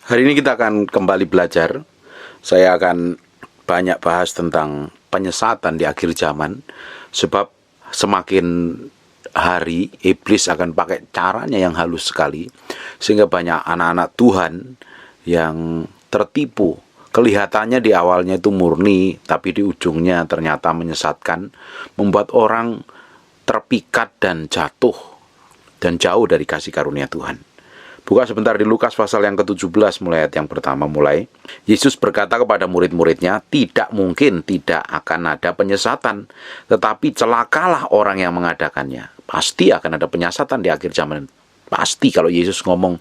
Hari ini kita akan kembali belajar. Saya akan banyak bahas tentang penyesatan di akhir zaman. Sebab semakin hari iblis akan pakai caranya yang halus sekali, sehingga banyak anak-anak Tuhan yang tertipu. Kelihatannya di awalnya itu murni, tapi di ujungnya ternyata menyesatkan, membuat orang terpikat dan jatuh dan jauh dari kasih karunia Tuhan. Buka sebentar di Lukas pasal yang ke-17 mulai ayat yang pertama mulai. Yesus berkata kepada murid-muridnya, tidak mungkin tidak akan ada penyesatan, tetapi celakalah orang yang mengadakannya. Pasti akan ada penyesatan di akhir zaman. Pasti, kalau Yesus ngomong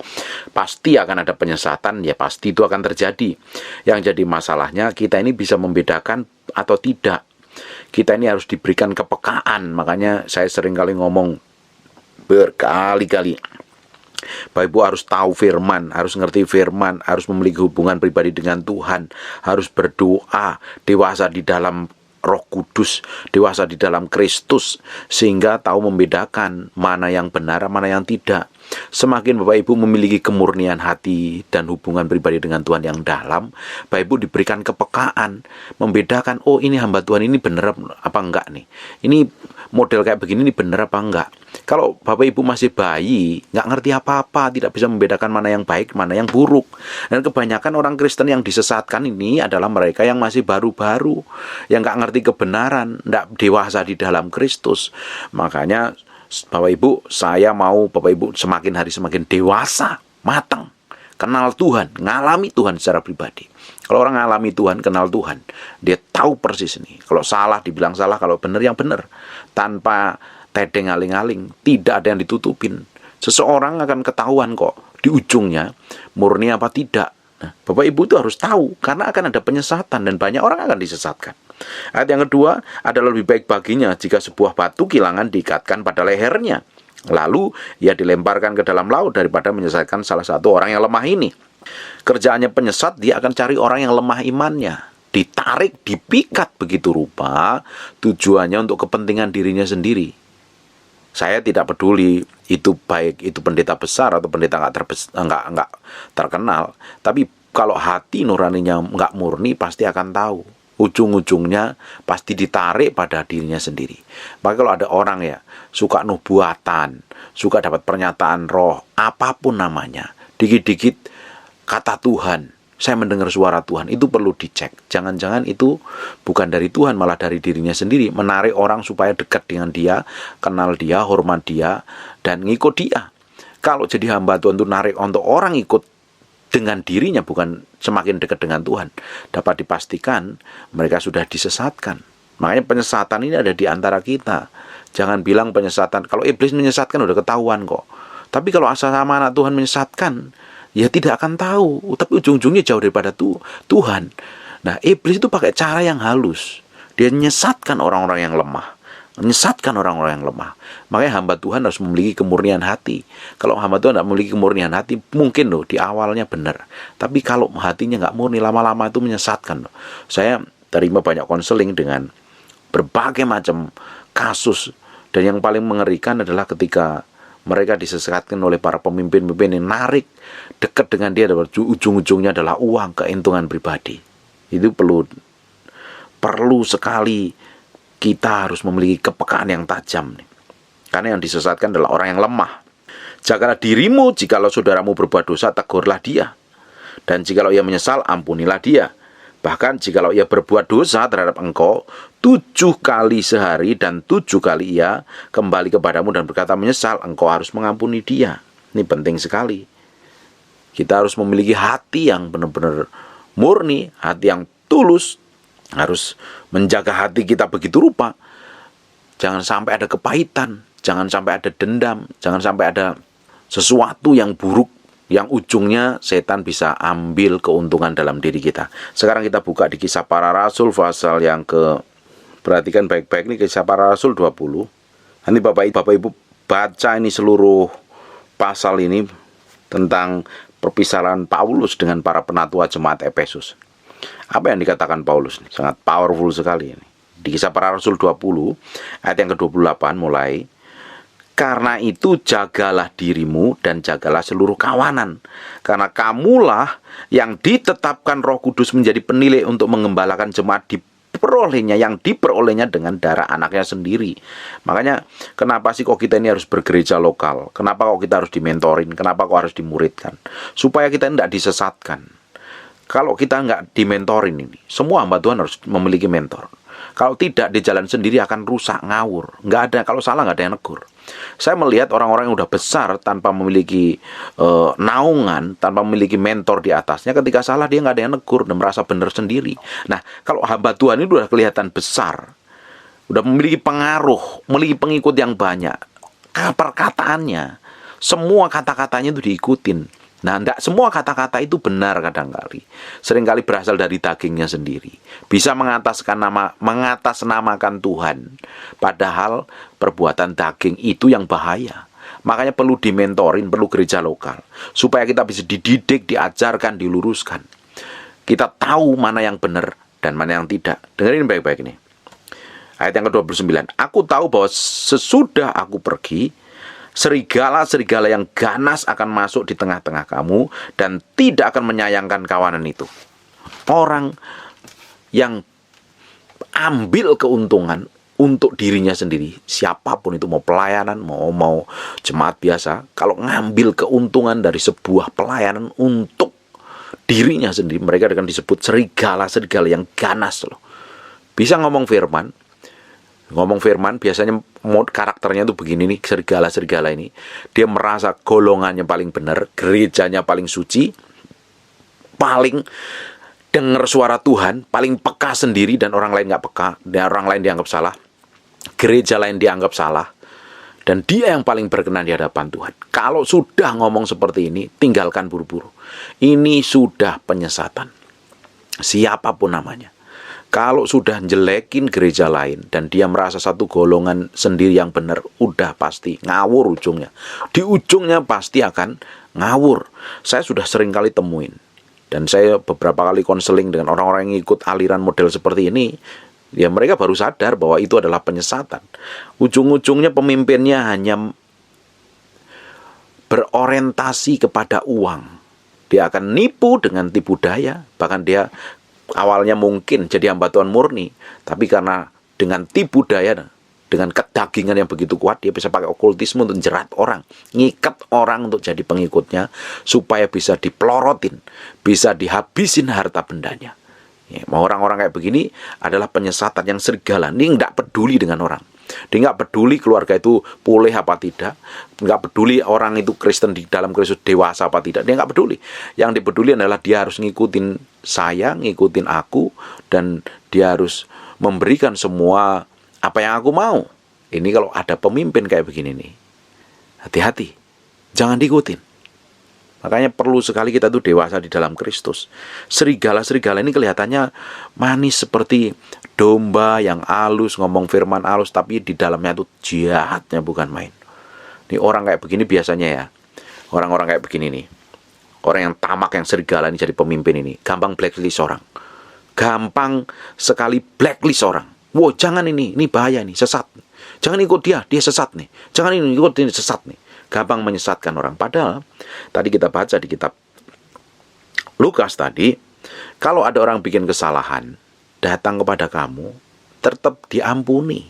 pasti akan ada penyesatan, ya pasti itu akan terjadi. Yang jadi masalahnya kita ini bisa membedakan atau tidak. Kita ini harus diberikan kepekaan. Makanya saya sering kali ngomong berkali-kali, Bapak Ibu harus tahu firman, harus ngerti firman, harus memiliki hubungan pribadi dengan Tuhan, harus berdoa, dewasa di dalam Roh Kudus, dewasa di dalam Kristus, sehingga tahu membedakan mana yang benar, mana yang tidak. Semakin Bapak Ibu memiliki kemurnian hati dan hubungan pribadi dengan Tuhan yang dalam, Bapak Ibu diberikan kepekaan, membedakan, oh ini hamba Tuhan ini benar apa enggak nih, ini model kayak begini ini benar apa enggak. Kalau Bapak Ibu masih bayi, nggak ngerti apa-apa, tidak bisa membedakan mana yang baik, mana yang buruk. Dan kebanyakan orang Kristen yang disesatkan ini adalah mereka yang masih baru-baru, yang nggak ngerti kebenaran, nggak dewasa di dalam Kristus. Makanya Bapak Ibu, saya mau Bapak Ibu semakin hari semakin dewasa, matang, kenal Tuhan, ngalami Tuhan secara pribadi. Kalau orang ngalami Tuhan, kenal Tuhan, dia tahu persis ini. Kalau salah, dibilang salah, kalau benar, yang benar. Tanpa tedeng aling-aling, tidak ada yang ditutupin. Seseorang akan ketahuan kok di ujungnya murni apa tidak. Nah, Bapak Ibu itu harus tahu, karena akan ada penyesatan dan banyak orang akan disesatkan. Ayat yang kedua, adalah lebih baik baginya jika sebuah batu kilangan diikatkan pada lehernya, lalu ia dilemparkan ke dalam laut daripada menyesatkan salah satu orang yang lemah ini. Kerjaannya penyesat, dia akan cari orang yang lemah imannya, ditarik, dipikat begitu rupa, tujuannya untuk kepentingan dirinya sendiri. Saya tidak peduli itu baik itu pendeta besar atau pendeta nggak terkenal, tapi kalau hati nuraninya nggak murni, pasti akan tahu. Ujung-ujungnya pasti ditarik pada dirinya sendiri. Maka kalau ada orang ya suka nubuatan, suka dapat pernyataan roh, apapun namanya, dikit-dikit kata Tuhan, saya mendengar suara Tuhan, itu perlu dicek. Jangan-jangan itu bukan dari Tuhan, malah dari dirinya sendiri, menarik orang supaya dekat dengan dia, kenal dia, hormat dia, dan ngikut dia. Kalau jadi hamba Tuhan itu narik untuk orang ikut dengan dirinya, bukan semakin dekat dengan Tuhan, dapat dipastikan mereka sudah disesatkan. Makanya penyesatan ini ada di antara kita. Jangan bilang penyesatan, kalau iblis menyesatkan udah ketahuan kok. Tapi kalau asal sama anak Tuhan menyesatkan, ya tidak akan tahu, tapi ujung-ujungnya jauh daripada Tuhan. Nah, iblis itu pakai cara yang halus. Dia menyesatkan orang-orang yang lemah, menyesatkan orang-orang yang lemah. Makanya hamba Tuhan harus memiliki kemurnian hati. Kalau hamba Tuhan tidak memiliki kemurnian hati, mungkin loh di awalnya benar, tapi kalau hatinya nggak murni, lama-lama itu menyesatkan loh. Saya terima banyak konseling dengan berbagai macam kasus, dan yang paling mengerikan adalah ketika mereka disesatkan oleh para pemimpin-pemimpin yang narik dekat dengan dia, dan ujung-ujungnya adalah uang, keuntungan pribadi. Itu perlu sekali kita harus memiliki kepekaan yang tajam nih. Karena yang disesatkan adalah orang yang lemah. Jagalah dirimu, jikalau saudaramu berbuat dosa, tegurlah dia. Dan jikalau ia menyesal, ampunilah dia. Bahkan jikalau ia berbuat dosa terhadap engkau 7 kali sehari dan 7 kali ia kembali kepadamu dan berkata menyesal, engkau harus mengampuni dia. Ini penting sekali. Kita harus memiliki hati yang benar-benar murni, hati yang tulus. Harus menjaga hati kita begitu rupa. Jangan sampai ada kepahitan, jangan sampai ada dendam, jangan sampai ada sesuatu yang buruk, yang ujungnya setan bisa ambil keuntungan dalam diri kita. Sekarang kita buka di Kisah Para Rasul pasal yang perhatikan baik-baik, ini Kisah Para Rasul 20. Nanti Bapak Ibu baca ini seluruh pasal ini tentang perpisahan Paulus dengan para penatua jemaat Efesus. Apa yang dikatakan Paulus? Sangat powerful sekali ini. Di Kisah Para Rasul 20 ayat yang ke-28 mulai, Karena itu jagalah dirimu dan jagalah seluruh kawanan. Karena kamulah yang ditetapkan Roh Kudus menjadi penilai untuk mengembalakan jemaat yang diperolehnya dengan darah anaknya sendiri. Makanya kenapa sih kok kita ini harus bergereja lokal? Kenapa kok kita harus dimentorin? Kenapa kok harus dimuridkan? Supaya kita tidak disesatkan. Kalau kita nggak dimentorin ini, semua hamba Tuhan harus memiliki mentor. Kalau tidak, di jalan sendiri akan rusak, ngawur. Nggak ada, kalau salah nggak ada yang negur. Saya melihat orang-orang yang udah besar tanpa memiliki naungan, tanpa memiliki mentor di atasnya, ketika salah dia nggak ada yang negur dan merasa benar sendiri. Nah, kalau hamba Tuhan itu udah kelihatan besar, udah memiliki pengaruh, memiliki pengikut yang banyak, perkataannya, semua kata-katanya itu diikutin. Nah, tidak semua kata-kata itu benar kadangkali. Seringkali berasal dari dagingnya sendiri. Bisa mengatasnamakan Tuhan. Padahal perbuatan daging itu yang bahaya. Makanya perlu dimentorin, perlu gereja lokal. Supaya kita bisa dididik, diajarkan, diluruskan. Kita tahu mana yang benar dan mana yang tidak. Dengerin baik-baik ini. Ayat yang ke-29. Aku tahu bahwa sesudah aku pergi, serigala-serigala yang ganas akan masuk di tengah-tengah kamu dan tidak akan menyayangkan kawanan itu. Orang yang ambil keuntungan untuk dirinya sendiri, siapapun itu, mau pelayanan, mau jemaat biasa, kalau ngambil keuntungan dari sebuah pelayanan untuk dirinya sendiri, mereka akan disebut serigala-serigala yang ganas loh. Bisa ngomong firman biasanya karakternya itu begini nih, serigala-serigala ini. Dia merasa golongannya paling benar, gerejanya paling suci, paling dengar suara Tuhan, paling peka sendiri dan orang lain nggak peka, dan orang lain dianggap salah, gereja lain dianggap salah, dan dia yang paling berkenan di hadapan Tuhan. Kalau sudah ngomong seperti ini, tinggalkan buru-buru. Ini sudah penyesatan, siapapun namanya. Kalau sudah jelekin gereja lain dan dia merasa satu golongan sendiri yang benar, udah pasti ngawur ujungnya. Di ujungnya pasti akan ngawur. Saya sudah sering kali temuin. Dan saya beberapa kali konseling dengan orang-orang yang ikut aliran model seperti ini. Ya mereka baru sadar bahwa itu adalah penyesatan. Ujung-ujungnya pemimpinnya hanya berorientasi kepada uang. Dia akan nipu dengan tipu daya. Bahkan dia awalnya mungkin jadi hamba Tuhan murni, tapi karena dengan tipu daya, dengan kedagingan yang begitu kuat, dia bisa pakai okultisme untuk jerat orang, ngikat orang untuk jadi pengikutnya, supaya bisa dipelorotin, bisa dihabisin harta bendanya. Ya, orang-orang kayak begini adalah penyesatan yang serigala. Ini nggak peduli dengan orang. Dia nggak peduli keluarga itu boleh apa tidak, nggak peduli orang itu Kristen di dalam Kristus dewasa apa tidak, dia nggak peduli. Yang dipeduli adalah dia harus ngikutin saya, ngikutin aku, dan dia harus memberikan semua apa yang aku mau. Ini kalau ada pemimpin kayak begini nih, hati-hati, jangan diikutin. Makanya perlu sekali kita tuh dewasa di dalam Kristus. Serigala-serigala ini kelihatannya manis seperti domba yang halus, ngomong firman halus, tapi di dalamnya tuh jahatnya bukan main. Ini orang kayak begini biasanya ya, orang-orang kayak begini nih, orang yang tamak, yang serigala ini jadi pemimpin ini, gampang blacklist orang. Gampang sekali blacklist orang. Wow, jangan ini bahaya nih, sesat. Jangan ikut dia sesat nih. Jangan ikut ini, sesat nih. Gampang menyesatkan orang. Padahal tadi kita baca di kitab Lukas tadi, kalau ada orang bikin kesalahan datang kepada kamu, tetap diampuni.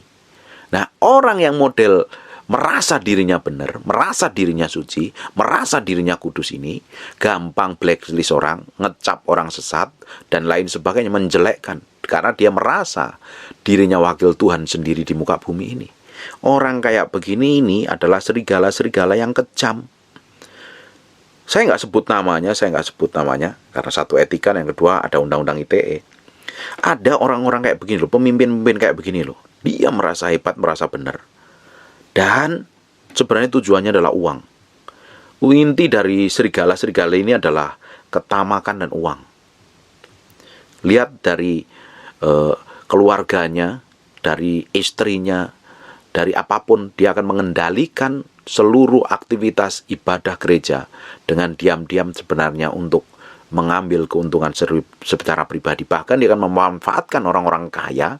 Nah, orang yang model merasa dirinya benar, merasa dirinya suci, merasa dirinya kudus ini, gampang blacklist orang, ngecap orang sesat, dan lain sebagainya, menjelekkan. Karena dia merasa dirinya wakil Tuhan sendiri di muka bumi ini. Orang kayak begini ini adalah serigala-serigala yang kejam. Saya nggak sebut namanya, karena satu etika, yang kedua ada undang-undang ITE. Ada orang-orang kayak begini loh, pemimpin-pemimpin kayak begini loh. Dia merasa hebat, merasa benar. Dan sebenarnya tujuannya adalah uang. Inti dari serigala-serigala ini adalah ketamakan dan uang. Lihat dari keluarganya, dari istrinya, dari apapun, dia akan mengendalikan seluruh aktivitas ibadah gereja dengan diam-diam sebenarnya untuk mengambil keuntungan secara pribadi. Bahkan dia akan memanfaatkan orang-orang kaya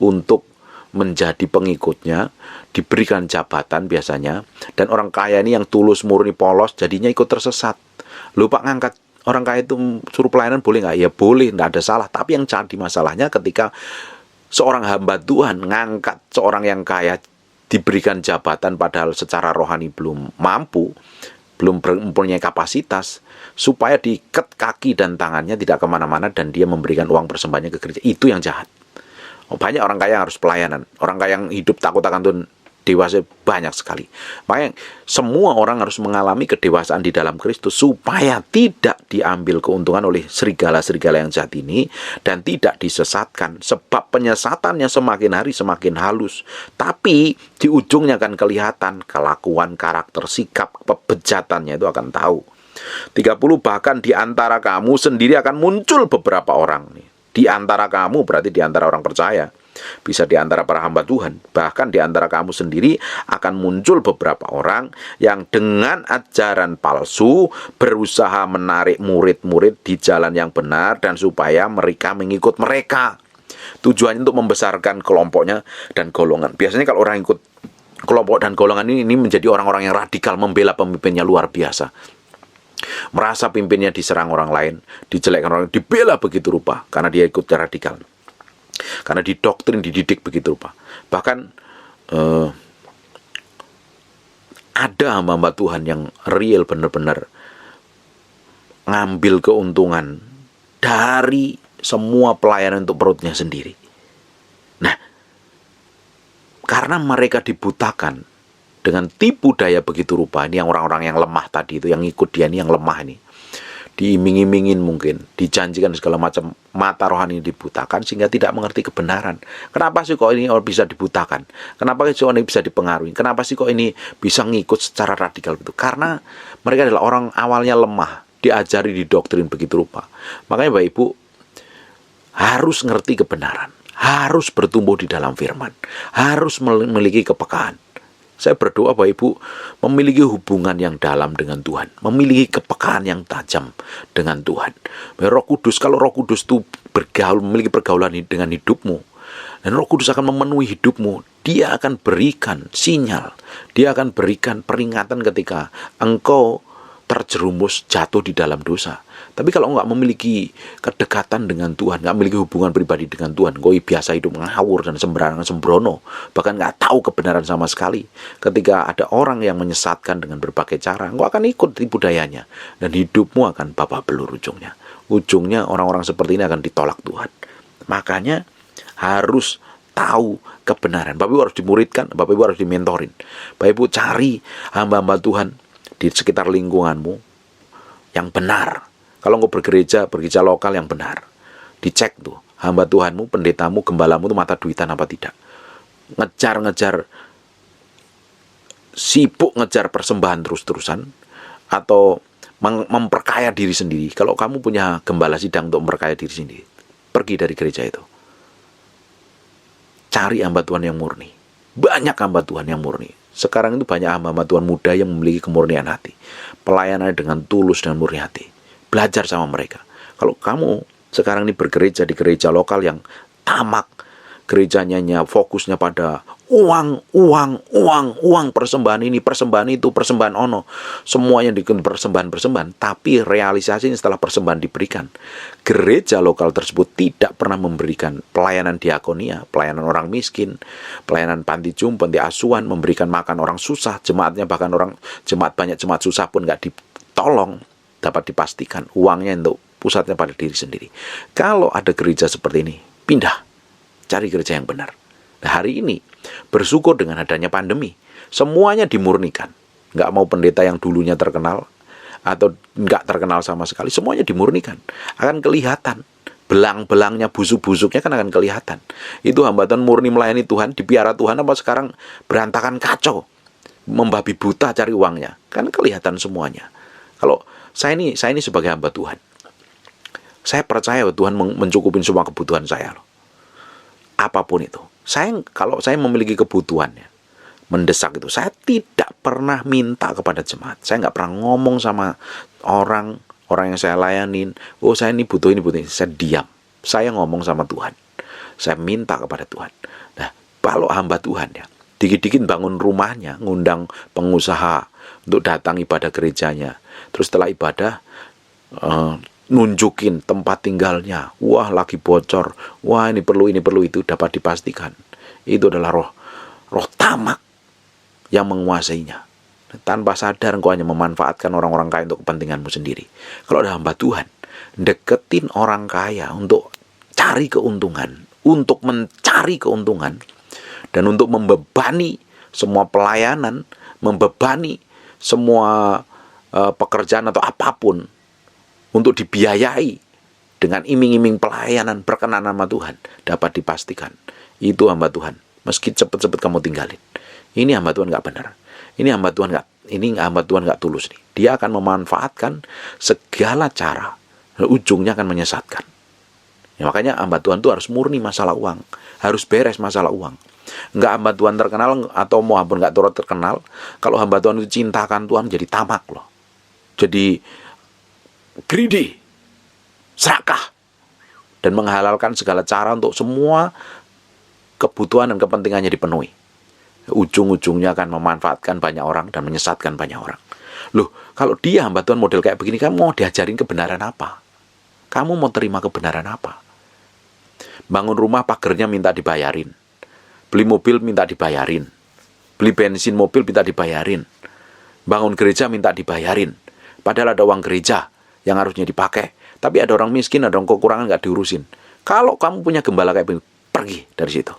untuk menjadi pengikutnya, diberikan jabatan biasanya, dan orang kaya ini yang tulus, murni, polos, jadinya ikut tersesat. Lupa ngangkat orang kaya itu, suruh pelayanan boleh nggak? Ya boleh, nggak ada salah. Tapi yang jadi masalahnya ketika seorang hamba Tuhan ngangkat seorang yang kaya, diberikan jabatan padahal secara rohani belum mampu, belum mempunyai kapasitas, supaya diikat kaki dan tangannya tidak kemana-mana dan dia memberikan uang persembahannya ke gereja. Itu yang jahat. Banyak orang kaya yang harus pelayanan. Orang kaya yang hidup takut akan Tuhan dewasa banyak sekali. Makanya semua orang harus mengalami kedewasaan di dalam Kristus supaya tidak diambil keuntungan oleh serigala-serigala yang jahat ini dan tidak disesatkan. Sebab penyesatannya semakin hari semakin halus. Tapi di ujungnya akan kelihatan kelakuan, karakter, sikap, kebejatannya itu akan tahu. 30, bahkan di antara kamu sendiri akan muncul beberapa orang nih. Di antara kamu berarti di antara orang percaya, bisa di antara para hamba Tuhan, bahkan di antara kamu sendiri akan muncul beberapa orang yang dengan ajaran palsu berusaha menarik murid-murid di jalan yang benar dan supaya mereka mengikut mereka. Tujuannya untuk membesarkan kelompoknya dan golongan. Biasanya kalau orang ikut kelompok dan golongan ini menjadi orang-orang yang radikal, membela pemimpinnya luar biasa. Merasa pimpinnya diserang orang lain, dijelekkan orang lain, dibela begitu rupa karena dia ikut radikal, karena didoktrin, dididik begitu rupa. Bahkan ada hamba-hamba Tuhan yang real benar-benar ngambil keuntungan dari semua pelayanan untuk perutnya sendiri. Nah, karena mereka dibutakan dengan tipu daya begitu rupa, ini yang orang-orang yang lemah tadi itu, yang ikut dia ini yang lemah ini, diiming-imingin mungkin, dijanjikan segala macam, mata rohani dibutakan sehingga tidak mengerti kebenaran. Kenapa sih kok ini bisa dibutakan? Kenapa sih kok ini bisa dipengaruhi? Kenapa sih kok ini bisa ngikut secara radikal begitu? Karena mereka adalah orang awalnya lemah, diajari, didoktrin begitu rupa. Makanya Bapak Ibu harus ngerti kebenaran, harus bertumbuh di dalam firman, harus memiliki kepekaan. Saya berdoa Bapak Ibu memiliki hubungan yang dalam dengan Tuhan, memiliki kepekaan yang tajam dengan Tuhan. Roh Kudus, kalau Roh Kudus itu bergaul, memiliki pergaulan dengan hidupmu, dan Roh Kudus akan memenuhi hidupmu, Dia akan berikan sinyal, Dia akan berikan peringatan ketika engkau terjerumus jatuh di dalam dosa. Tapi kalau enggak memiliki kedekatan dengan Tuhan, enggak memiliki hubungan pribadi dengan Tuhan, engkau biasa hidup ngawur dan sembarangan sembrono, bahkan enggak tahu kebenaran sama sekali. Ketika ada orang yang menyesatkan dengan berbagai cara, engkau akan ikut tipu dayanya dan hidupmu akan babak belur ujungnya. Ujungnya orang-orang seperti ini akan ditolak Tuhan. Makanya harus tahu kebenaran. Bapak Ibu harus dimuridkan, Bapak Ibu harus dimentorin. Bapak Ibu cari hamba-hamba Tuhan di sekitar lingkunganmu yang benar. Kalau engkau bergereja lokal yang benar, dicek tuh hamba Tuhanmu, pendetamu, gembalamu tuh mata duitan apa tidak. Ngejar sibuk ngejar persembahan terus-terusan atau memperkaya diri sendiri. Kalau kamu punya gembala sidang untuk memperkaya diri sendiri, pergi dari gereja itu. Cari hamba Tuhan yang murni. Banyak hamba Tuhan yang murni. Sekarang itu banyak hamba Tuhan muda yang memiliki kemurnian hati, pelayanannya dengan tulus dan murni hati. Belajar sama mereka. Kalau kamu sekarang ini bergereja di gereja lokal yang tamak, gerejanya fokusnya pada uang, persembahan ini, persembahan itu, persembahan ono, semuanya dikenal persembahan, tapi realisasinya setelah persembahan diberikan, gereja lokal tersebut tidak pernah memberikan pelayanan diakonia, pelayanan orang miskin, pelayanan panti jumbo, panti asuhan, memberikan makan orang susah, jemaatnya bahkan jemaat banyak, jemaat susah pun nggak ditolong. Dapat dipastikan uangnya untuk pusatnya pada diri sendiri. Kalau ada gereja seperti ini, pindah, cari gereja yang benar. Nah, hari ini bersyukur dengan adanya pandemi, semuanya dimurnikan. Nggak mau pendeta yang dulunya terkenal atau nggak terkenal sama sekali, semuanya dimurnikan. Akan kelihatan belang-belangnya, busuk-busuknya kan akan kelihatan. Itu hamba Tuhan murni melayani Tuhan, dipiara Tuhan, apa sekarang berantakan kacau, membabi buta cari uangnya, kan kelihatan semuanya. Kalau saya ini sebagai hamba Tuhan, saya percaya Tuhan mencukupin semua kebutuhan saya loh. Apapun itu. Kalau saya memiliki kebutuhannya, mendesak itu, saya tidak pernah minta kepada jemaat. Saya nggak pernah ngomong sama orang yang saya layanin, oh saya ini butuh ini. Saya diam. Saya ngomong sama Tuhan. Saya minta kepada Tuhan. Nah, Kalau hamba Tuhan ya, dikit-dikit bangun rumahnya, ngundang pengusaha untuk datang ibadah gerejanya. Terus setelah ibadah, nunjukin tempat tinggalnya. Wah, lagi bocor. Wah, ini perlu itu, dapat dipastikan. Itu adalah roh tamak yang menguasainya. Tanpa sadar engkau hanya memanfaatkan orang-orang kaya untuk kepentinganmu sendiri. Kalau ada hamba Tuhan, deketin orang kaya untuk cari keuntungan, untuk mencari keuntungan, dan untuk membebani semua pelayanan, membebani semua pekerjaan atau apapun untuk dibiayai dengan iming-iming pelayanan berkenan nama Tuhan, dapat dipastikan itu hamba Tuhan. Meski cepat-cepat kamu tinggalin, ini hamba Tuhan nggak benar. Ini hamba Tuhan nggak tulus nih. Dia akan memanfaatkan segala cara, ujungnya akan menyesatkan. Ya, makanya hamba Tuhan itu harus murni masalah uang, harus beres masalah uang. Nggak hamba Tuhan terkenal atau mau pun nggak turut terkenal. Kalau hamba Tuhan itu cintakan Tuhan, jadi tamak loh, jadi greedy, serakah, dan menghalalkan segala cara untuk semua kebutuhan dan kepentingannya dipenuhi. Ujung-ujungnya akan memanfaatkan banyak orang dan menyesatkan banyak orang. Loh, kalau dia hamba Tuhan model kayak begini, kamu mau diajarin kebenaran apa? Kamu mau terima kebenaran apa? Bangun rumah pagernya minta dibayarin, beli mobil minta dibayarin, beli bensin mobil minta dibayarin, bangun gereja minta dibayarin. Padahal ada uang gereja yang harusnya dipakai, tapi ada orang miskin, ada orang kekurangan, nggak diurusin. Kalau kamu punya gembala kayak begini, pergi dari situ.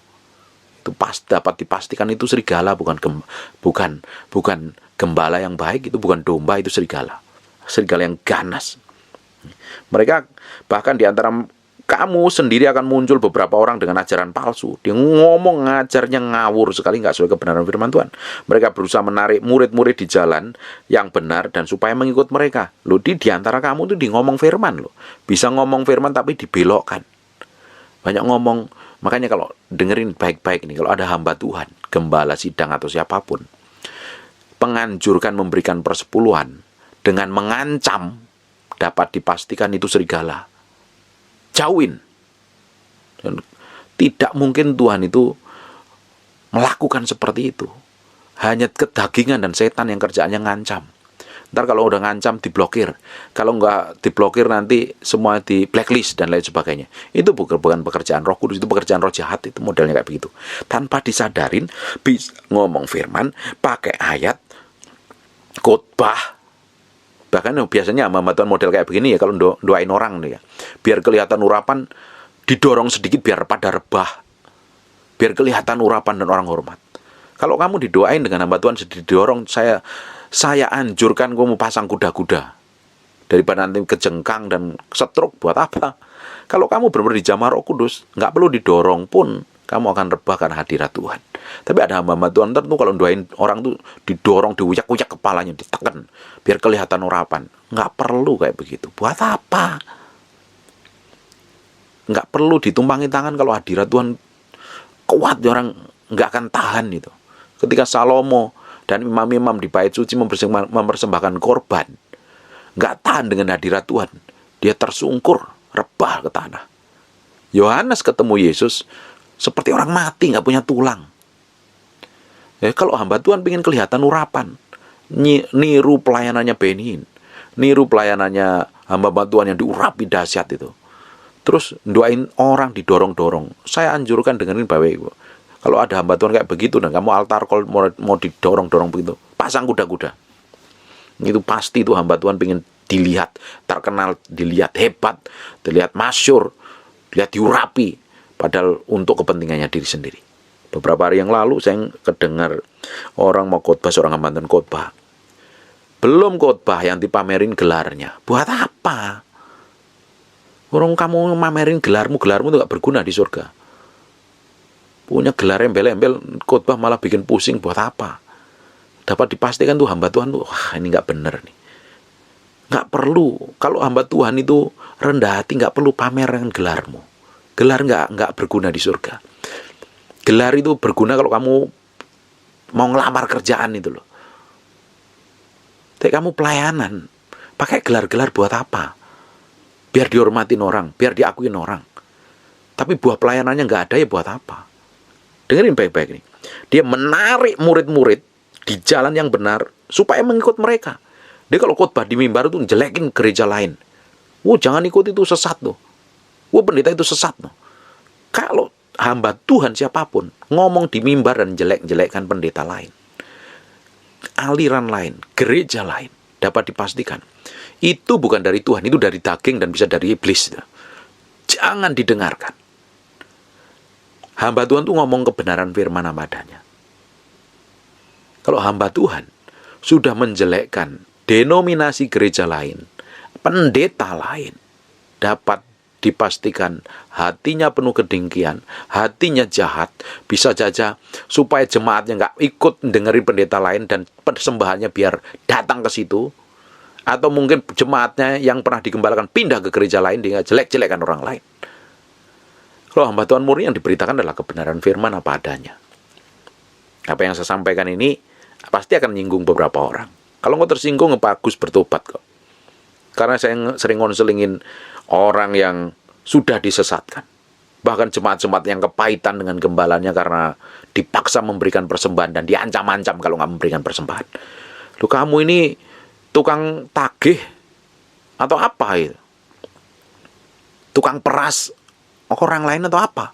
Itu dapat dipastikan itu serigala, bukan gembala yang baik, itu bukan domba, itu serigala yang ganas. Mereka bahkan di antara kamu sendiri akan muncul beberapa orang dengan ajaran palsu. Dia ngomong ngajarnya ngawur sekali, nggak sesuai kebenaran firman Tuhan. Mereka berusaha menarik murid-murid di jalan yang benar dan supaya mengikut mereka. Loh, di antara kamu tuh ngomong firman loh. Bisa ngomong firman tapi dibelokkan. Banyak ngomong. Makanya kalau dengerin baik-baik nih, kalau ada hamba Tuhan, gembala sidang atau siapapun, penganjurkan memberikan persepuluhan dengan mengancam, dapat dipastikan itu serigala. Jauhin. Dan tidak mungkin Tuhan itu melakukan seperti itu. Hanya kedagingan dan setan yang kerjaannya ngancam. Ntar kalau udah ngancam diblokir. Kalau nggak diblokir nanti semua di blacklist dan lain sebagainya. Itu bukan pekerjaan Roh Kudus, itu pekerjaan roh jahat, itu modelnya kayak begitu. Tanpa disadarin, bisa ngomong firman, pakai ayat, khotbah. Bahkan biasanya hamba Tuhan model kayak begini ya, kalau doain orang nih ya. Biar kelihatan urapan, didorong sedikit biar pada rebah. Biar kelihatan urapan dan orang hormat. Kalau kamu didoain dengan hamba Tuhan didorong, saya anjurkan kamu pasang kuda-kuda. Daripada nanti kejengkang dan stroke, buat apa? Kalau kamu benar-benar dijamah Roh Kudus, nggak perlu didorong pun, kamu akan rebah karena hadirat Tuhan. Tapi ada hamba Tuhan tertentu kalau doain orang tuh didorong, diuyak-uyak kepalanya, ditekan, biar kelihatan urapan. Nggak perlu kayak begitu. Buat apa? Nggak perlu ditumpangi tangan. Kalau hadirat Tuhan kuat, orang nggak akan tahan itu. Ketika Salomo dan imam-imam di bait suci mempersembahkan korban, nggak tahan dengan hadirat Tuhan, dia tersungkur, rebah ke tanah. Yohanes ketemu Yesus seperti orang mati, nggak punya tulang. Ya, kalau hamba Tuhan pengen kelihatan urapan, niru pelayanannya Benin, niru pelayanannya hamba Tuhan yang diurapi dahsyat itu, terus doain orang didorong-dorong. Saya anjurkan dengerin Bapak Ibu. Kalau ada hamba Tuhan kayak begitu dan kamu altar call mau didorong-dorong begitu, pasang kuda-kuda. Itu pasti itu hamba Tuhan pengen dilihat, terkenal, dilihat hebat, dilihat masyhur, dilihat diurapi, padahal untuk kepentingannya diri sendiri. Beberapa hari yang lalu saya kedengar orang mau khotbah, seorang hamba Tuhan khotbah. Belum khotbah yang dipamerin gelarnya. Buat apa? Orang kamu mamerin gelarmu itu gak berguna di surga. Punya gelar embel-embel, khotbah malah bikin pusing, buat apa? Dapat dipastikan tuh hamba Tuhan tuh, wah ini gak bener nih. Gak perlu. Kalau hamba Tuhan itu rendah hati, gak perlu pamerin gelarmu. Gelar gak berguna di surga. Gelar itu berguna kalau kamu mau ngelamar kerjaan itu loh. Tapi kamu pelayanan, pakai gelar-gelar buat apa? Biar dihormatin orang, biar diakuin orang. Tapi buah pelayanannya nggak ada, ya buat apa? Dengerin baik-baik nih. Dia menarik murid-murid di jalan yang benar supaya mengikut mereka. Dia kalau khotbah di mimbar itu jelekin gereja lain. Jangan ikut, itu sesat tuh. Pendeta itu sesat tuh. Kalau hamba Tuhan siapapun ngomong di mimbar dan jelek-jelekkan pendeta lain, aliran lain, gereja lain, dapat dipastikan itu bukan dari Tuhan, itu dari daging dan bisa dari iblis. Jangan didengarkan. Hamba Tuhan tuh ngomong kebenaran firman apa adanya. Kalau hamba Tuhan sudah menjelekkan denominasi gereja lain, pendeta lain, dapat dipastikan hatinya penuh kedengkian, hatinya jahat, bisa saja supaya jemaatnya nggak ikut dengerin pendeta lain dan persembahannya biar datang ke situ, atau mungkin jemaatnya yang pernah digembalakan pindah ke gereja lain, dia jelek-jelekkan orang lain. Kalau hamba Tuhan murni yang diberitakan adalah kebenaran firman apa adanya. Apa yang saya sampaikan ini pasti akan menyinggung beberapa orang. Kalau nggak tersinggung, bagus bertobat kok. Karena saya sering konselingin orang yang sudah disesatkan. Bahkan jemaat-jemaat yang kepahitan dengan gembalanya karena dipaksa memberikan persembahan dan diancam-ancam kalau nggak memberikan persembahan. Loh, kamu ini tukang tagih atau apa itu? Tukang peras orang lain atau apa?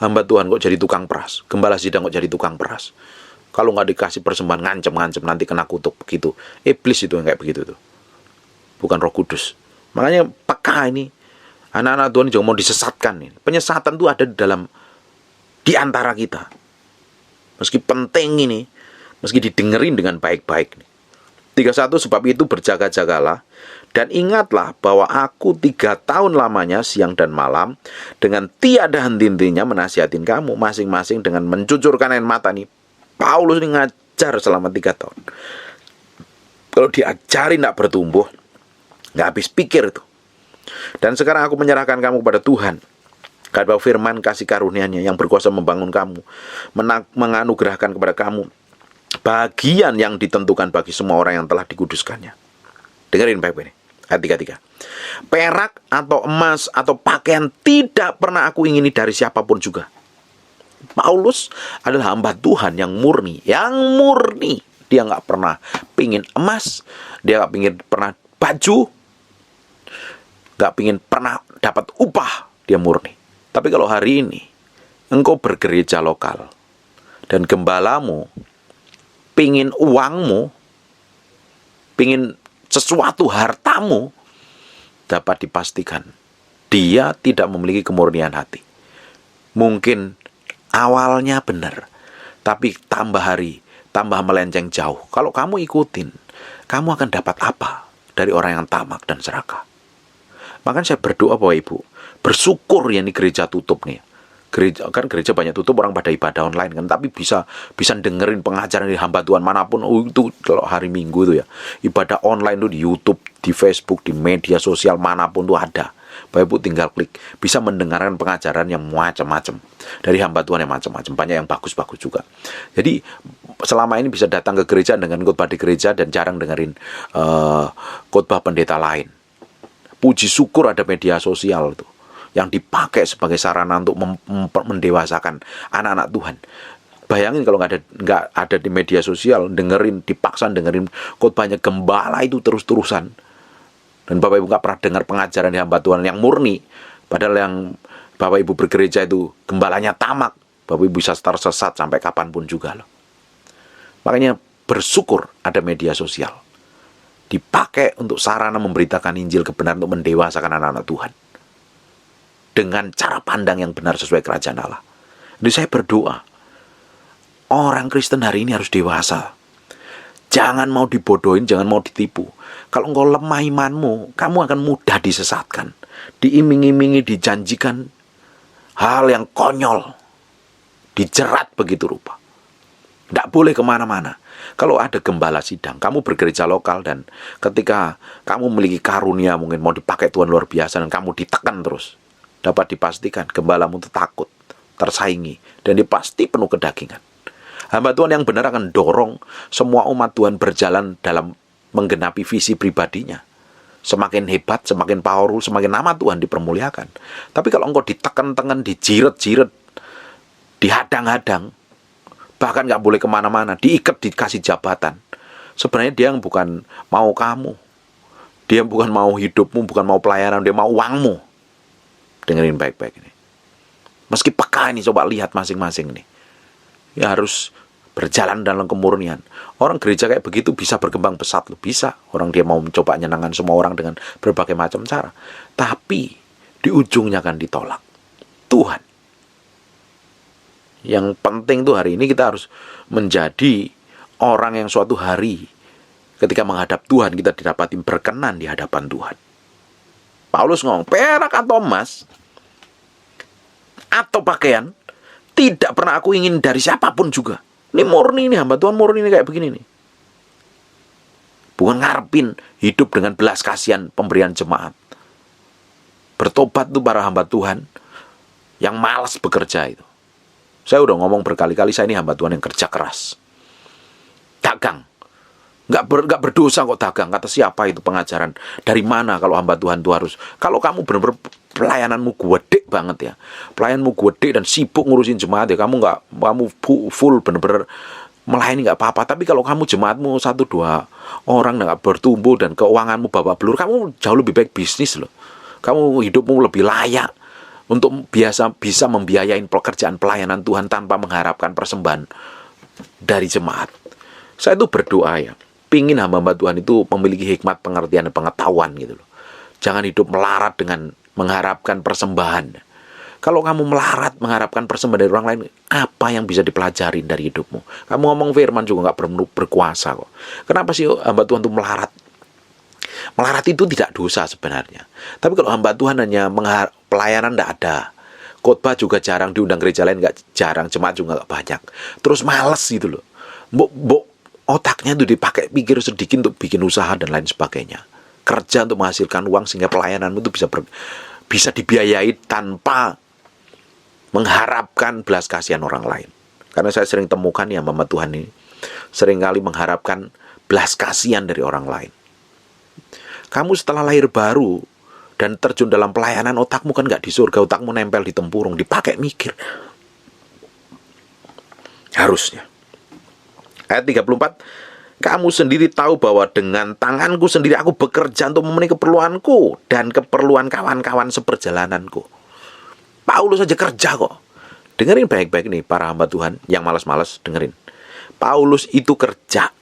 Hamba Tuhan kok jadi tukang peras? Gembala sidang kok jadi tukang peras? Kalau nggak dikasih persembahan ngancem-ngancem nanti kena kutuk begitu. Iblis itu yang kayak begitu tuh. Bukan Roh Kudus. Makanya peka ini. Anak-anak Tuhan juga mau disesatkan nih. Penyesatan itu ada di antara kita. Meski penting ini, meski didengerin dengan baik-baik nih. 31, sebab itu berjaga-jagalah dan ingatlah bahwa aku 3 tahun lamanya siang dan malam dengan tiada henti-hentinya menasihatin kamu masing-masing dengan mencucurkan air mata nih. Paulus ini ngajar selama 3 tahun. Kalau diajari tidak bertumbuh, nggak habis pikir itu. Dan sekarang aku menyerahkan kamu kepada Tuhan, karena firman kasih karunia-Nya yang berkuasa membangun kamu, menganugerahkan kepada kamu bagian yang ditentukan bagi semua orang yang telah dikuduskannya. Dengerin baik-baik ini. Ayat 33. Perak atau emas atau pakaian tidak pernah aku ingini dari siapapun juga. Paulus adalah hamba Tuhan yang murni. Dia nggak pernah pingin emas, dia nggak pingin pernah baju, nggak pingin pernah dapat upah. Dia murni. Tapi kalau hari ini engkau bergereja lokal dan gembalamu pingin uangmu, pingin sesuatu hartamu, dapat dipastikan dia tidak memiliki kemurnian hati. Mungkin awalnya benar, tapi tambah hari, tambah melenceng jauh. Kalau kamu ikutin, kamu akan dapat apa dari orang yang tamak dan serakah? Makanya saya berdoa Bapak Ibu, bersyukur ya nih gereja tutup nih. Gereja banyak tutup, orang pada ibadah online kan, tapi bisa dengerin pengajaran dari hamba Tuhan manapun. Itu kalau hari Minggu itu ya, ibadah online itu di YouTube, di Facebook, di media sosial manapun tuh ada. Bapak Ibu tinggal klik, bisa mendengarkan pengajaran yang macam-macam dari hamba Tuhan yang macam-macam, banyak yang bagus-bagus juga. Jadi selama ini bisa datang ke gereja dengan khotbah di gereja dan jarang dengerin khotbah pendeta lain. Puji syukur ada media sosial itu yang dipakai sebagai sarana untuk mendewasakan anak-anak Tuhan. Bayangin kalau nggak ada di media sosial, dipaksa dengerin khotbahnya gembala itu terus-terusan. Dan Bapak Ibu nggak pernah dengar pengajaran di hamba Tuhan yang murni. Padahal yang Bapak Ibu bergereja itu gembalanya tamak. Bapak Ibu bisa tersesat sampai kapanpun juga loh. Makanya bersyukur ada media sosial. Dipakai untuk sarana memberitakan Injil kebenaran untuk mendewasakan anak-anak Tuhan. Dengan cara pandang yang benar sesuai kerajaan Allah. Jadi saya berdoa, orang Kristen hari ini harus dewasa. Jangan mau dibodohin, jangan mau ditipu. Kalau engkau lemah imanmu, kamu akan mudah disesatkan. Diiming-imingi, dijanjikan hal yang konyol. Dijerat begitu rupa. Tidak boleh kemana-mana. Kalau ada gembala sidang, kamu bergereja lokal dan ketika kamu memiliki karunia mungkin mau dipakai Tuhan luar biasa dan kamu ditekan terus, dapat dipastikan gembalamu itu takut, tersaingi, dan dia pasti penuh kedagingan. Hamba Tuhan yang benar akan dorong semua umat Tuhan berjalan dalam menggenapi visi pribadinya. Semakin hebat, semakin powerful, semakin nama Tuhan dipermuliakan. Tapi kalau engkau ditekan-tekan, dijiret-jiret, dihadang-hadang, bahkan nggak boleh kemana-mana, diikat, dikasih jabatan. Sebenarnya dia bukan mau kamu, dia bukan mau hidupmu, bukan mau pelayanan, dia mau uangmu. Dengerin baik-baik ini. Meski peka ini, coba lihat masing-masing nih. Ya harus berjalan dalam kemurnian. Orang gereja kayak begitu bisa berkembang pesat loh, bisa. Orang dia mau mencoba nyenangkan semua orang dengan berbagai macam cara. Tapi di ujungnya kan ditolak Tuhan. Yang penting tuh hari ini kita harus menjadi orang yang suatu hari ketika menghadap Tuhan kita didapati berkenan di hadapan Tuhan. Paulus ngomong, perak atau emas atau pakaian tidak pernah aku ingin dari siapapun juga. Ini murni, ini hamba Tuhan murni ini kayak begini nih. Bukan ngarepin hidup dengan belas kasihan pemberian jemaat. Bertobat tuh para hamba Tuhan yang malas bekerja itu. Saya udah ngomong berkali-kali, saya ini hamba Tuhan yang kerja keras. Dagang. Nggak berdosa kok dagang. Kata siapa itu pengajaran? Dari mana kalau hamba Tuhan itu harus? Kalau kamu benar-benar pelayananmu gede banget ya. Pelayananmu gede dan sibuk ngurusin jemaat ya. Kamu full benar-benar melayani nggak apa-apa. Tapi kalau kamu jemaatmu 1-2 orang nggak bertumbuh dan keuanganmu babak belur, kamu jauh lebih baik bisnis loh. Kamu hidupmu lebih layak untuk bisa membiayain pekerjaan pelayanan Tuhan tanpa mengharapkan persembahan dari jemaat. Saya itu berdoa ya, pingin hamba-hamba Tuhan itu memiliki hikmat, pengertian, dan pengetahuan gitu loh. Jangan hidup melarat dengan mengharapkan persembahan. Kalau kamu melarat mengharapkan persembahan dari orang lain, apa yang bisa dipelajarin dari hidupmu? Kamu ngomong firman juga nggak perlu berkuasa kok. Kenapa sih hamba Tuhan itu melarat? Melarat itu tidak dosa sebenarnya. Tapi kalau hamba Tuhan hanya pelayanan tidak ada, khotbah juga jarang, diundang gereja lain nggak jarang, jemaat juga nggak banyak. Terus males gitu loh. Otaknya itu dipakai pikir sedikit untuk bikin usaha dan lain sebagainya. Kerja untuk menghasilkan uang sehingga pelayananmu itu bisa dibiayai tanpa mengharapkan belas kasihan orang lain. Karena saya sering temukan ya hamba Tuhan ini seringkali mengharapkan belas kasihan dari orang lain. Kamu setelah lahir baru dan terjun dalam pelayanan, otakmu kan nggak di surga, otakmu nempel di tempurung, dipakai mikir. Harusnya. Ayat 34, kamu sendiri tahu bahwa dengan tanganku sendiri aku bekerja untuk memenuhi keperluanku dan keperluan kawan-kawan seperjalananku. Paulus saja kerja kok. Dengerin baik-baik nih para hamba Tuhan yang malas-malas, dengerin. Paulus itu kerja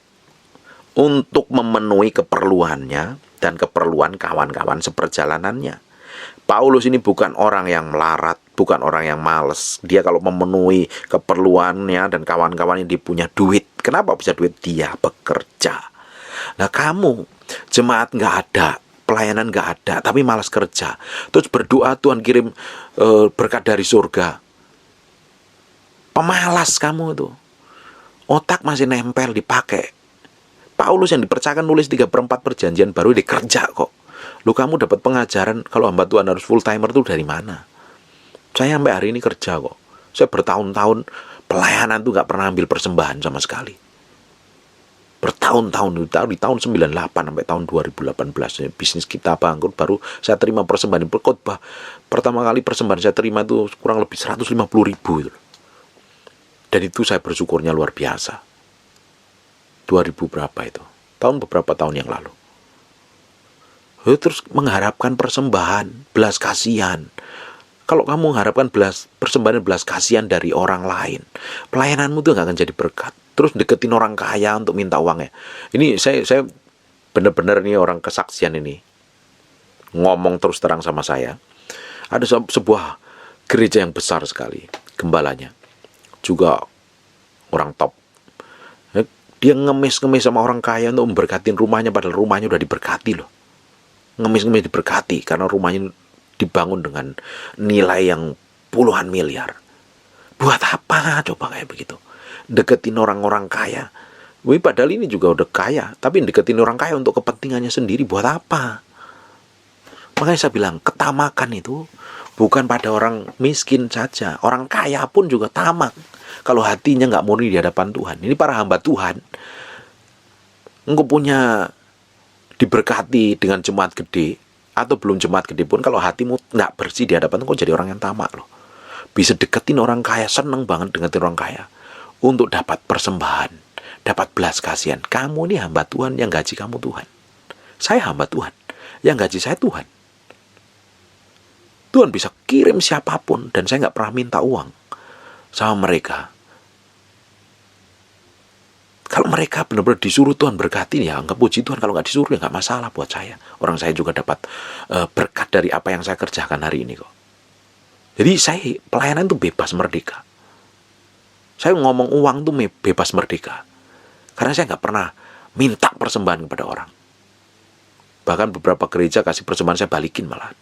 untuk memenuhi keperluannya dan keperluan kawan-kawan seperjalanannya. Paulus ini bukan orang yang melarat, bukan orang yang malas. Dia kalau memenuhi keperluannya dan kawan-kawannya dia punya duit. Kenapa bisa duit? Dia bekerja. Nah kamu, jemaat nggak ada, pelayanan nggak ada, tapi malas kerja. Terus berdoa Tuhan kirim berkat dari surga. Pemalas kamu tuh. Otak masih nempel dipakai. Paulus yang dipercayakan nulis 3/4 perjanjian baru dikerja kok. Lu kamu dapat pengajaran kalau hamba Tuhan harus full timer tuh dari mana? Saya sampai hari ini kerja kok. Saya bertahun-tahun pelayanan tuh gak pernah ambil persembahan sama sekali. Bertahun-tahun di tahun 98 sampai tahun 2018 bisnis kita bangkrut, baru saya terima persembahan khotbah. Pertama kali persembahan saya terima itu kurang lebih 150.000 gitu. Dan itu saya bersyukurnya luar biasa. 2000 berapa itu? Beberapa tahun yang lalu. Terus mengharapkan persembahan, belas kasihan. Kalau kamu mengharapkan persembahan belas kasihan dari orang lain, pelayananmu tuh gak akan jadi berkat. Terus deketin orang kaya untuk minta uangnya. Ini saya benar-benar nih orang kesaksian ini ngomong terus terang sama saya. Ada sebuah gereja yang besar sekali, gembalanya juga orang top. Dia ngemis-ngemis sama orang kaya untuk memberkatin rumahnya, padahal rumahnya udah diberkati loh. Ngemis-ngemis diberkati karena rumahnya dibangun dengan nilai yang puluhan miliar. Buat apa coba kayak begitu? Deketin orang-orang kaya. Wih, padahal ini juga udah kaya, tapi deketin orang kaya untuk kepentingannya sendiri, buat apa? Makanya saya bilang, ketamakan itu bukan pada orang miskin saja. Orang kaya pun juga tamak kalau hatinya nggak murni di hadapan Tuhan. Ini para hamba Tuhan, engkau punya diberkati dengan jemaat gede atau belum jemaat gede pun, kalau hatimu nggak bersih di hadapan Tuhan, kau jadi orang yang tamak loh. bisa deketin orang kaya, seneng banget deketin orang kaya, untuk dapat persembahan, dapat belas kasihan. Kamu ini hamba Tuhan, yang gaji kamu Tuhan. Saya hamba Tuhan, yang gaji saya Tuhan. Tuhan bisa kirim siapapun, dan saya nggak pernah minta uang sama mereka. Kalau mereka benar-benar disuruh Tuhan berkati, ya anggap puji Tuhan. Kalau nggak disuruh, ya nggak masalah buat saya. Orang saya juga dapat berkat dari apa yang saya kerjakan hari ini kok. Jadi saya pelayanan itu bebas merdeka. Saya ngomong uang itu bebas merdeka. Karena saya nggak pernah minta persembahan kepada orang. Bahkan beberapa gereja kasih persembahan saya balikin malah.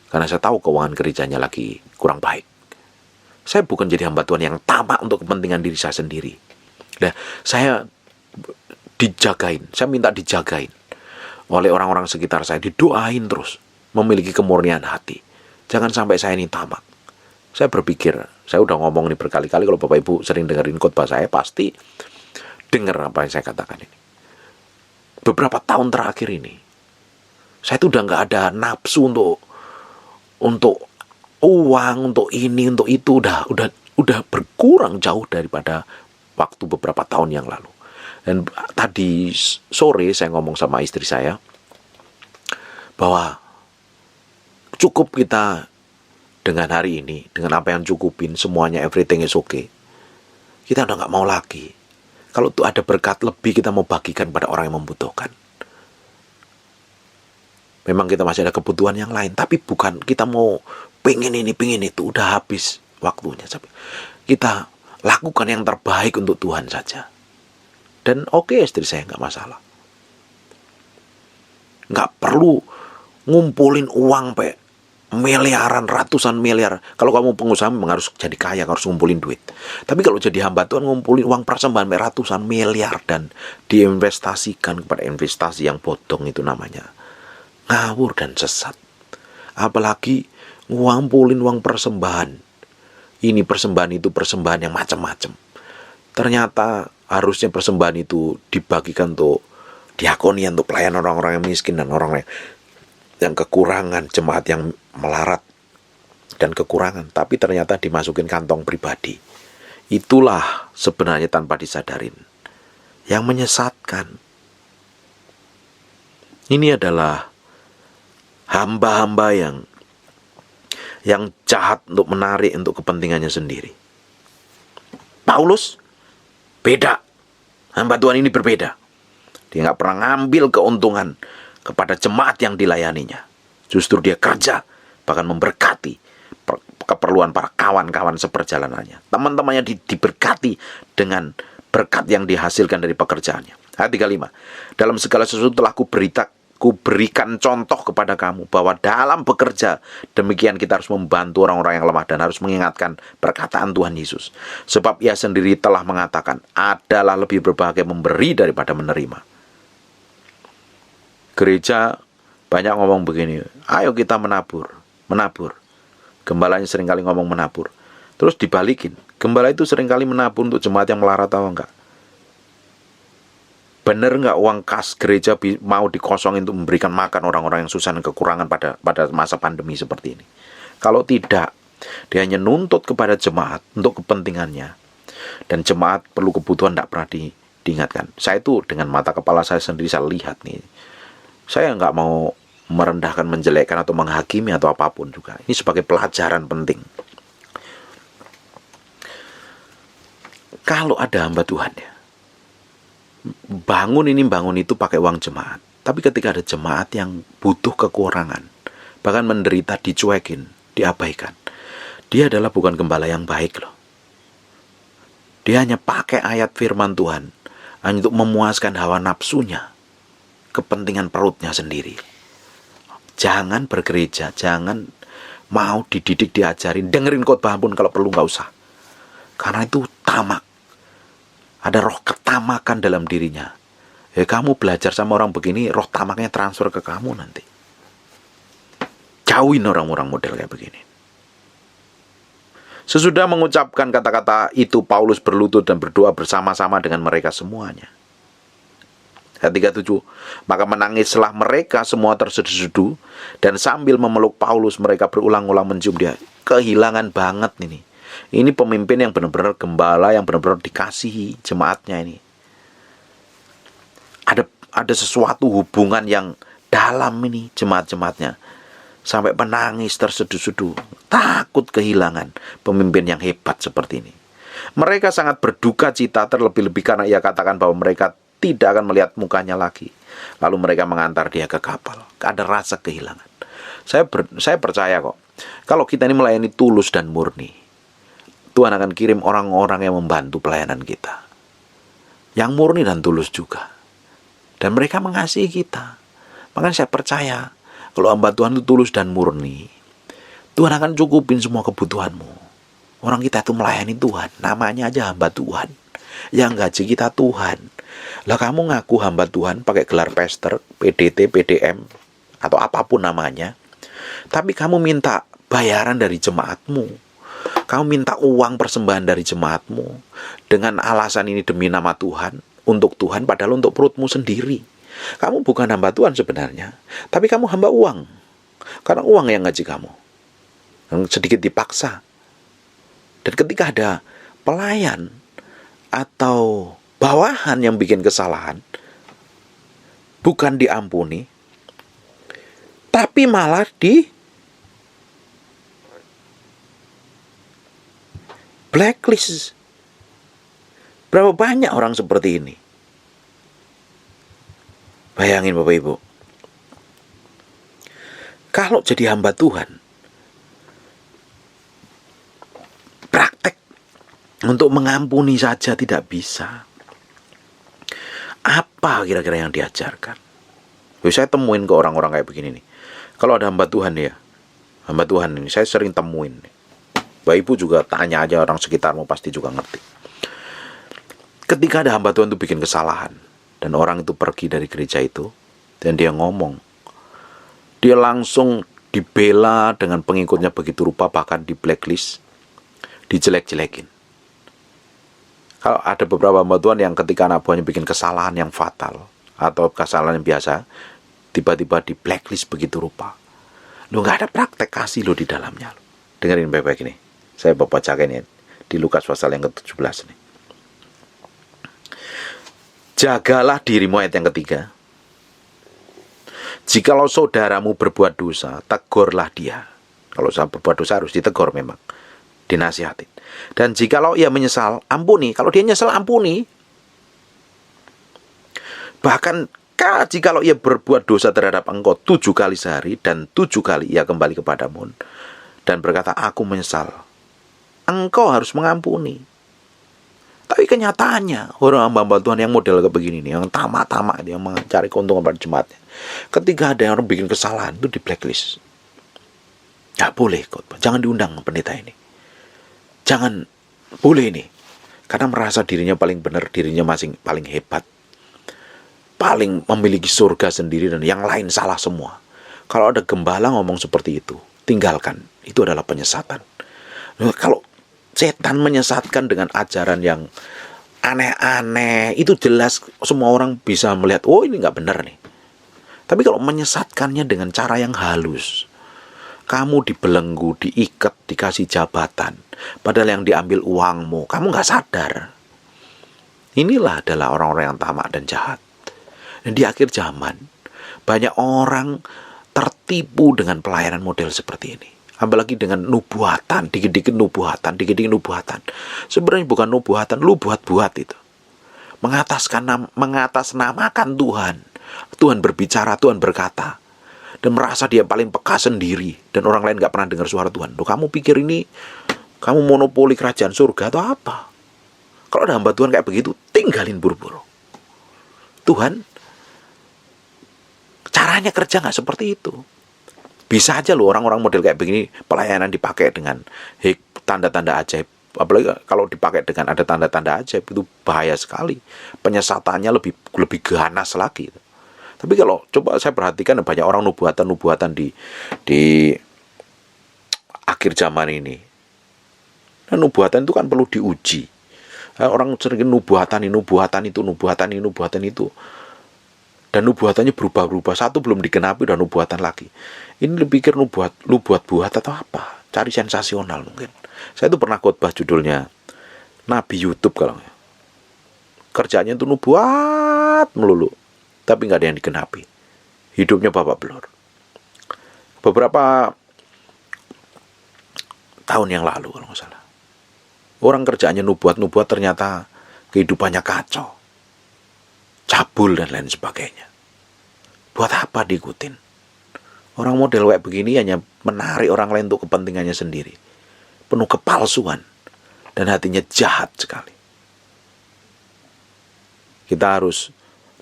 Karena saya tahu keuangan gerejanya lagi kurang baik. Saya bukan jadi hamba Tuhan yang tamak untuk kepentingan diri saya sendiri. Nah, saya dijagain, saya minta dijagain oleh orang-orang sekitar saya, didoain terus, memiliki kemurnian hati. Jangan sampai saya ini tamak. Saya berpikir, saya udah ngomong ini berkali-kali, kalau Bapak Ibu sering dengerin khotbah saya, pasti dengar apa yang saya katakan ini. Beberapa tahun terakhir ini, saya tuh udah nggak ada nafsu untuk uang, untuk ini, untuk itu, udah berkurang jauh daripada waktu beberapa tahun yang lalu. Dan tadi sore saya ngomong sama istri saya bahwa cukup kita dengan hari ini, dengan apa yang cukupin, semuanya everything is okay. Kita udah nggak mau lagi. Kalau tuh ada berkat lebih, kita mau bagikan pada orang yang membutuhkan. Memang kita masih ada kebutuhan yang lain, tapi bukan kita mau pengen ini, pengen itu. Udah habis waktunya. Kita lakukan yang terbaik untuk Tuhan saja. Dan oke, istri saya nggak masalah. Nggak perlu ngumpulin uang miliaran, ratusan miliar. Kalau kamu pengusaha memang harus jadi kaya, harus ngumpulin duit. Tapi kalau jadi hamba Tuhan, ngumpulin uang persembahan ratusan miliar dan diinvestasikan kepada investasi yang bodong, itu namanya ngawur dan sesat. Apalagi ngumpulin uang persembahan. Ini persembahan, itu persembahan yang macam-macam. Ternyata harusnya persembahan itu dibagikan untuk diakonia, untuk pelayanan orang-orang yang miskin dan orang yang kekurangan, jemaat yang melarat dan kekurangan. Tapi ternyata dimasukin kantong pribadi. Itulah sebenarnya tanpa disadarin yang menyesatkan. Ini adalah hamba-hamba yang jahat untuk menarik untuk kepentingannya sendiri. Paulus beda. Hamba Tuhan ini berbeda. Dia nggak pernah ngambil keuntungan kepada jemaat yang dilayaninya. Justru dia kerja, bahkan memberkati keperluan para kawan-kawan seperjalanannya. Teman-temannya diberkati dengan berkat yang dihasilkan dari pekerjaannya. Ayat 35. Dalam segala sesuatu telah kuberikan contoh kepada kamu bahwa dalam bekerja demikian kita harus membantu orang-orang yang lemah dan harus mengingatkan perkataan Tuhan Yesus. Sebab ia sendiri telah mengatakan, adalah lebih berbahagia memberi daripada menerima. Gereja banyak ngomong begini, ayo kita menabur. Gembalanya seringkali ngomong menabur. Terus dibalikin, gembala itu seringkali menabur untuk jemaat yang melarat atau enggak? Benar nggak uang kas gereja mau dikosongin untuk memberikan makan orang-orang yang susah dan kekurangan pada masa pandemi seperti ini? Kalau tidak, dia hanya nuntut kepada jemaat untuk kepentingannya. Dan jemaat perlu kebutuhan tidak pernah diingatkan. Saya itu dengan mata kepala saya sendiri saya lihat nih. Saya nggak mau merendahkan, menjelekkan atau menghakimi atau apapun juga. Ini sebagai pelajaran penting. Kalau ada hamba Tuhan ya, bangun itu pakai uang jemaat. Tapi ketika ada jemaat yang butuh kekurangan, bahkan menderita, dicuekin, diabaikan, dia adalah bukan gembala yang baik loh. Dia hanya pakai ayat firman Tuhan hanya untuk memuaskan hawa nafsunya, kepentingan perutnya sendiri. Jangan bergereja, jangan mau dididik, diajarin, dengerin khotbah pun kalau perlu nggak usah. Karena itu tamak. Ada roh ketamakan dalam dirinya. Ya, kamu belajar sama orang begini, roh tamaknya transfer ke kamu nanti. Jauhin orang-orang model kayak begini. Sesudah mengucapkan kata-kata itu, Paulus berlutut dan berdoa bersama-sama dengan mereka semuanya. Ayat 37, maka menangislah mereka semua tersedu-sedu, dan sambil memeluk Paulus mereka berulang-ulang mencium dia. Kehilangan banget ini. Ini pemimpin yang benar-benar gembala, yang benar-benar dikasihi jemaatnya ini. Ada sesuatu hubungan yang dalam ini jemaat-jemaatnya. Sampai penangis tersedu-sedu, takut kehilangan pemimpin yang hebat seperti ini. Mereka sangat berduka cita, terlebih-lebih karena ia katakan bahwa mereka tidak akan melihat mukanya lagi. Lalu mereka mengantar dia ke kapal. Ada rasa kehilangan. Saya percaya kok, kalau kita ini melayani tulus dan murni, Tuhan akan kirim orang-orang yang membantu pelayanan kita, yang murni dan tulus juga. Dan mereka mengasihi kita. Makanya saya percaya, kalau hamba Tuhan itu tulus dan murni, Tuhan akan cukupin semua kebutuhanmu. Orang kita itu melayani Tuhan, namanya aja hamba Tuhan. Yang gaji kita Tuhan. Lah kamu ngaku hamba Tuhan pakai gelar pastor, PDT, PDM, atau apapun namanya, tapi kamu minta bayaran dari jemaatmu, kamu minta uang persembahan dari jemaatmu, dengan alasan ini demi nama Tuhan, untuk Tuhan, padahal untuk perutmu sendiri. Kamu bukan hamba Tuhan sebenarnya, tapi kamu hamba uang, karena uang yang gaji kamu, yang sedikit dipaksa. Dan ketika ada pelayan atau bawahan yang bikin kesalahan, bukan diampuni, tapi malah di blacklist. Berapa banyak orang seperti ini? Bayangin Bapak Ibu, kalau jadi hamba Tuhan, praktek untuk mengampuni saja tidak bisa. Apa kira-kira yang diajarkan? Saya temuin ke orang-orang kayak begini nih. Kalau ada hamba Tuhan ya, hamba Tuhan ini saya sering temuin. Bapak Ibu juga tanya aja orang sekitarmu, pasti juga ngerti. Ketika ada hamba Tuhan itu bikin kesalahan, dan orang itu pergi dari gereja itu, dan dia ngomong, dia langsung dibela dengan pengikutnya begitu rupa, bahkan di blacklist, dijelek-jelekin. Kalau ada beberapa hamba Tuhan yang ketika anak buahnya bikin kesalahan yang fatal, atau kesalahan yang biasa, tiba-tiba di blacklist begitu rupa. Lu gak ada praktek kasih lo di dalamnya. Dengerin baik-baik ini. Saya bacakan ya, di Lukas pasal yang ke-17 nih. Jagalah dirimu, ayat yang ketiga. Jikalau saudaramu berbuat dosa, tegurlah dia. Kalau saya berbuat dosa harus ditegur memang, dinasihatin. Dan jikalau ia menyesal, ampuni. Kalau dia nyesal, ampuni. Bahkan jikalau ia berbuat dosa terhadap engkau 7 kali sehari, dan 7 kali ia kembali kepadamu dan berkata, aku menyesal, engkau harus mengampuni. Tapi kenyataannya orang hamba Tuhan yang model kayak begini nih, yang tamak-tamak, yang mencari keuntungan pada jemaatnya, ketika ada orang bikin kesalahan itu di blacklist. Gak boleh khotbah, jangan diundang pendeta ini, jangan boleh ini, karena merasa dirinya paling benar, dirinya paling hebat, paling memiliki surga sendiri, dan yang lain salah semua. Kalau ada gembala ngomong seperti itu, tinggalkan, itu adalah penyesatan. Kalau setan menyesatkan dengan ajaran yang aneh-aneh, itu jelas semua orang bisa melihat, oh ini nggak benar nih. Tapi kalau menyesatkannya dengan cara yang halus, kamu dibelenggu, diikat, dikasih jabatan, padahal yang diambil uangmu, kamu nggak sadar. Inilah adalah orang-orang yang tamak dan jahat. Dan di akhir zaman, banyak orang tertipu dengan pelayanan model seperti ini. Apalagi dengan nubuatan, dikit-dikit nubuatan, dikit-dikit nubuatan. Sebenarnya bukan nubuatan, lu buat-buat itu. Mengatasnamakan Tuhan. Tuhan berbicara, Tuhan berkata. Dan merasa dia paling peka sendiri. Dan orang lain gak pernah dengar suara Tuhan. Loh, kamu pikir ini, kamu monopoli kerajaan surga atau apa? Kalau ada hamba Tuhan kayak begitu, tinggalin buru-buru. Tuhan, caranya kerja gak seperti itu. Bisa aja loh orang-orang model kayak begini pelayanan dipakai dengan tanda-tanda ajaib. Apalagi kalau dipakai dengan ada tanda-tanda ajaib, itu bahaya sekali. Penyesatannya lebih ganas lagi. Tapi kalau coba saya perhatikan banyak orang nubuatan di akhir zaman ini. Nah, nubuatan itu kan perlu diuji. Orang sering nubuatan itu. Dan nubuatannya berubah-ubah. Satu belum digenapi udah nubuatan lagi. Ini lu pikir lu buat atau apa? Cari sensasional mungkin. Saya tuh pernah khotbah judulnya Nabi YouTube kalau kerjanya itu nubuat melulu, tapi nggak ada yang digenapi. Hidupnya babak belur. Beberapa tahun yang lalu kalau nggak salah, orang kerjaannya nubuat ternyata kehidupannya kacau, cabul dan lain sebagainya. Buat apa diikutin? Orang model kayak begini hanya menarik orang lain untuk kepentingannya sendiri. Penuh kepalsuan dan hatinya jahat sekali. Kita harus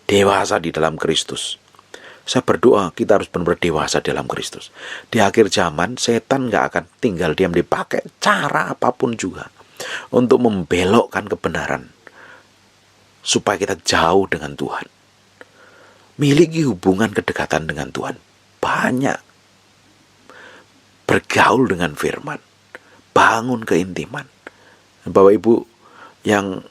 dewasa di dalam Kristus. Saya berdoa kita harus benar-benar dewasa dalam Kristus. Di akhir zaman setan gak akan tinggal diam, dipakai cara apapun juga untuk membelokkan kebenaran supaya kita jauh dengan Tuhan. Miliki hubungan kedekatan dengan Tuhan. Banyak. Bergaul dengan firman. Bangun keintiman. Bapak Ibu yang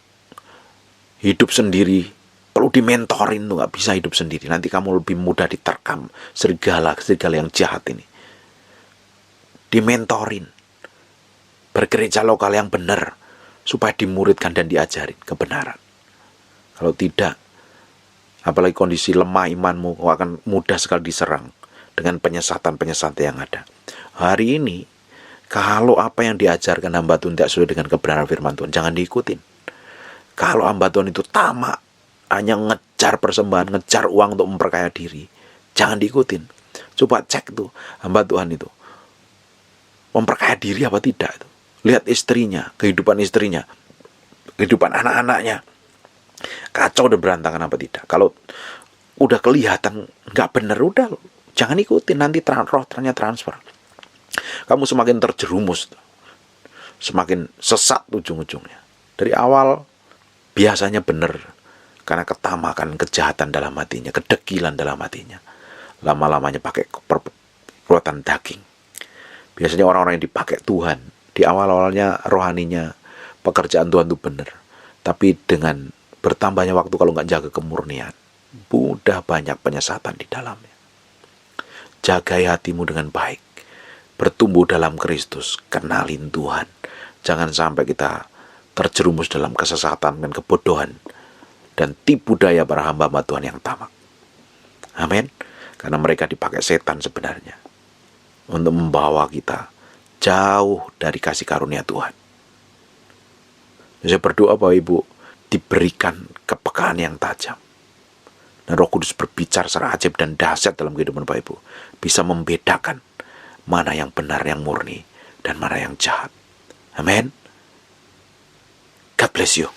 hidup sendiri perlu dimentorin tuh, nggak bisa hidup sendiri. Nanti kamu lebih mudah diterkam serigala yang jahat ini. Dimentorin, bergereja lokal yang benar supaya dimuridkan dan diajarin kebenaran. Kalau tidak, apalagi kondisi lemah imanmu, kau akan mudah sekali diserang dengan penyesatan yang ada. Hari ini, kalau apa yang diajarkan hamba Tuhan tidak sesuai dengan kebenaran firman Tuhan, jangan diikutin. Kalau hamba Tuhan itu tamak, hanya ngejar persembahan, ngejar uang untuk memperkaya diri, jangan diikutin. Coba cek tuh hamba Tuhan itu memperkaya diri apa tidak itu. Lihat istrinya, kehidupan anak-anaknya, kacau dan berantakan apa tidak. Kalau udah kelihatan nggak bener, udah jangan ikutin, nanti rohnya transfer. Kamu semakin terjerumus, semakin sesat ujung-ujungnya. Dari awal biasanya benar, karena ketamakan, kejahatan dalam hatinya, kedegilan dalam hatinya. Lama-lamanya pakai perbuatan daging. Biasanya orang-orang yang dipakai Tuhan, di awal-awalnya rohaninya, pekerjaan Tuhan itu benar. Tapi dengan bertambahnya waktu kalau nggak jaga kemurnian, mudah banyak penyesatan di dalamnya. Jagai hatimu dengan baik. Bertumbuh dalam Kristus, kenalin Tuhan. Jangan sampai kita terjerumus dalam kesesatan dan kebodohan dan tipu daya para hamba Tuhan yang tamak. Amin. Karena mereka dipakai setan sebenarnya untuk membawa kita jauh dari kasih karunia Tuhan. Saya berdoa Bapak Ibu diberikan kepekaan yang tajam, dan Roh Kudus berbicara secara ajaib dan dahsyat dalam kehidupan Bapak Ibu, bisa membedakan mana yang benar, yang murni, dan mana yang jahat. Amin. God bless you.